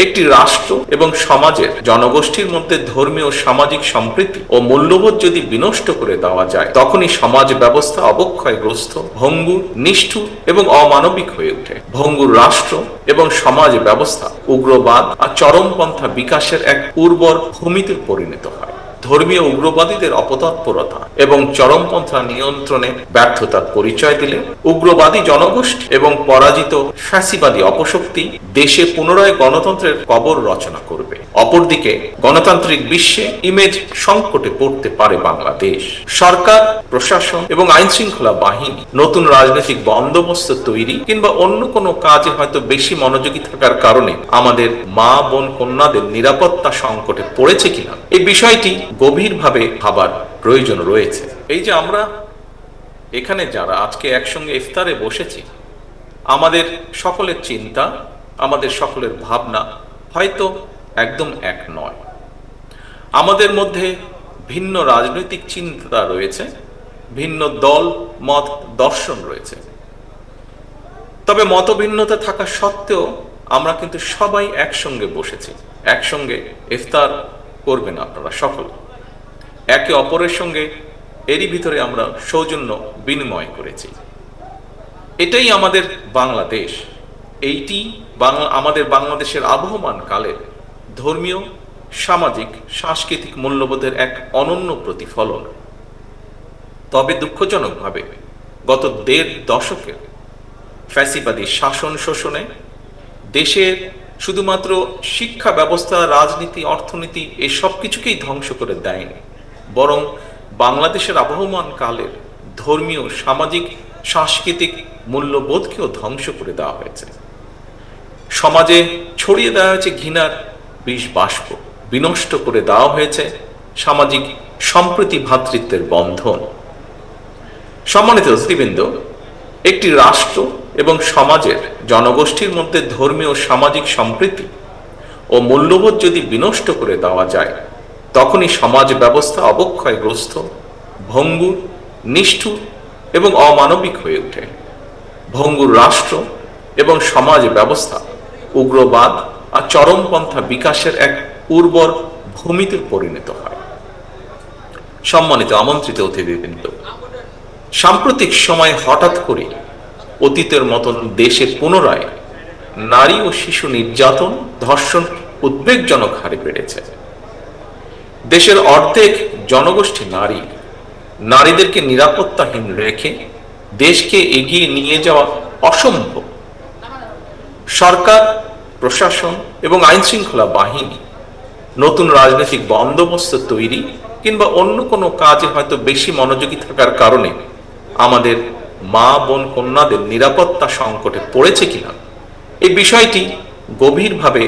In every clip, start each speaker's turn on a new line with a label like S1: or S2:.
S1: একটি রাষ্ট্র এবং সমাজের জনগোষ্ঠীর মধ্যে ধর্মীয় সামাজিক সম্প্রীতি ও মূল্যবোধ যদি বিনষ্ট করে দেওয়া যায়, তখনই সমাজ ব্যবস্থা অবক্ষয়গ্রস্ত, ভঙ্গুর, নিষ্ঠুর এবং অমানবিক হয়ে ওঠে। ভঙ্গুর রাষ্ট্র এবং সমাজ ব্যবস্থা উগ্রবাদ আর চরমপন্থা বিকাশের এক উর্বর ভূমিতে পরিণত হয়। ধর্মীয় উগ্রবাদীদের অপতৎপরতা এবং চরমপন্থা নিয়ন্ত্রণে ব্যর্থতার পরিচয় দিলে উগ্রবাদী জনগোষ্ঠী এবং পরাজিত ফ্যাসিবাদী অপশক্তি দেশে পুনরায় গণতন্ত্রের কবর রচনা করবে। অপরদিকে গণতান্ত্রিক বিশ্বে ইমেজ সংকটে পড়তে পারে বাংলাদেশ। সরকার, প্রশাসন এবং আইন শৃঙ্খলা বাহিনী নতুন রাজনৈতিক বন্দোবস্ত তৈরি কিংবা অন্য কোনো কাজে হয়তো বেশি মনোযোগী থাকার কারণে আমাদের মা বোন কন্যাদের নিরাপত্তা সংকটে পড়েছে কিনা, এই বিষয়টি গভীরভাবে ভাবার প্রয়োজন রয়েছে। এই যে আমরা এখানে যারা আজকে একসঙ্গে ইফতারে বসেছি, আমাদের সকলের চিন্তা, আমাদের সকলের ভাবনা হয়তো একদম এক নয়। আমাদের মধ্যে ভিন্ন রাজনৈতিক চিন্তা রয়েছে, ভিন্ন দল মত দর্শন রয়েছে। তবে মতভিন্নতা থাকা সত্ত্বেও আমরা কিন্তু সবাই একসঙ্গে বসেছি, একসঙ্গে ইফতার করবেন আপনারা সকল, একে অপরের সঙ্গে এরই ভিতরে আমরা সৌজন্য বিনিময় করেছি। এটাই আমাদের বাংলাদেশ, এইটি আমাদের বাংলাদেশের আবহমান কালের ধর্মীয়, সামাজিক, সাংস্কৃতিক মূল্যবোধের এক অনন্য প্রতিফলন। তবে দুঃখজনকভাবে গত ১.৫ দশকের ফ্যাসিবাদী শাসন শোষণে দেশের শুধুমাত্র শিক্ষা ব্যবস্থা, রাজনীতি, অর্থনীতি এই সব কিছুকেই ধ্বংস করে দেয়নি, বরং বাংলাদেশের আবহমান কালের ধর্মীয়, সামাজিক, সাংস্কৃতিক মূল্যবোধকেও ধ্বংস করে দেওয়া হয়েছে। সমাজে ছড়িয়ে দেওয়া হয়েছে ঘৃণার বিষ বাষ্প, বিনষ্ট করে দেওয়া হয়েছে সামাজিক সম্প্রীতি, ভ্রাতৃত্বের বন্ধন। সম্মানিত অতিথিবৃন্দ, একটি রাষ্ট্র এবং সমাজের জনগোষ্ঠীর মধ্যে ধর্মীয় সামাজিক সম্প্রীতি ও মূল্যবোধ যদি বিনষ্ট করে দেওয়া যায়, তখনই সমাজ ব্যবস্থা অবক্ষয়গ্রস্ত, ভঙ্গুর, নিষ্ঠুর এবং অমানবিক হয়ে ওঠে। ভঙ্গুর রাষ্ট্র এবং সমাজ ব্যবস্থা উগ্রবাদ আর চরমপন্থা বিকাশের এক উর্বর ভূমিতে পরিণত হয়। সম্মানিত আমন্ত্রিত অতিথিবৃন্দ, সাম্প্রতিক সময়ে হঠাৎ করে অতীতের মতন দেশে পুনরায় নারী ও শিশু নির্যাতন, ধর্ষণ উদ্বেগজনক হারে বেড়েছে। দেশের অর্ধেক জনগোষ্ঠী নারী, নারীদেরকে নিরাপত্তাহীন রেখে দেশকে এগিয়ে নিয়ে যাওয়া অসম্ভব। সরকার, প্রশাসন এবং আইন শৃঙ্খলা বাহিনী নতুন রাজনৈতিক বন্দোবস্ত তৈরি কিংবা অন্য কোনো কাজে হয়তো বেশি মনোযোগী থাকার কারণে আমাদের মা বোন কন্যাদের নিরাপত্তা সংকটে পড়েছে কিনা, এই বিষয়টি গভীরভাবে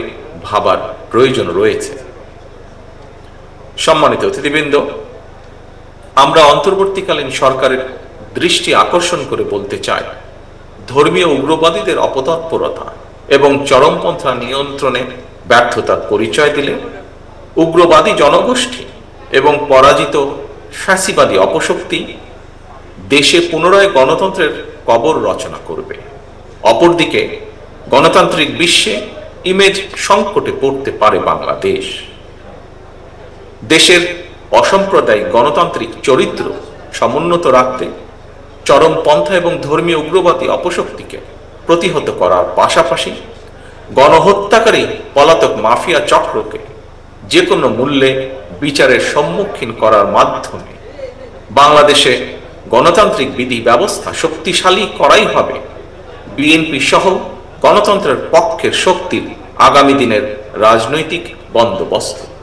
S1: ভাবার প্রয়োজন রয়েছে। সম্মানিত অতিথিবৃন্দ, আমরা অন্তর্বর্তীকালীন সরকারের দৃষ্টি আকর্ষণ করে বলতে চাই, ধর্মীয় উগ্রবাদীদের অপতৎপরতা এবং চরমপন্থা নিয়ন্ত্রণে ব্যর্থতার পরিচয় দিলে উগ্রবাদী জনগোষ্ঠী এবং পরাজিত ফ্যাসিবাদী অপশক্তি দেশে পুনরায় গণতন্ত্রের কবর রচনা করবে। অপরদিকে গণতান্ত্রিক বিশ্বে ইমেজ সংকটে পড়তে পারে বাংলাদেশ। দেশের অসাম্প্রদায়িক গণতান্ত্রিক চরিত্র সমুন্নত রাখতে চরমপন্থা এবং ধর্মীয় উগ্রবাদী অপশক্তিকে প্রতিহত করার পাশাপাশি গণহত্যাকারী পলাতক মাফিয়া চক্রকে যে কোনো মূল্যে বিচারের সম্মুখীন করার মাধ্যমে বাংলাদেশে গণতান্ত্রিক বিধি ব্যবস্থা শক্তিশালী করাই হবে বিএনপি সহ গণতন্ত্রের পক্ষের শক্তির আগামী দিনের রাজনৈতিক বন্দোবস্ত।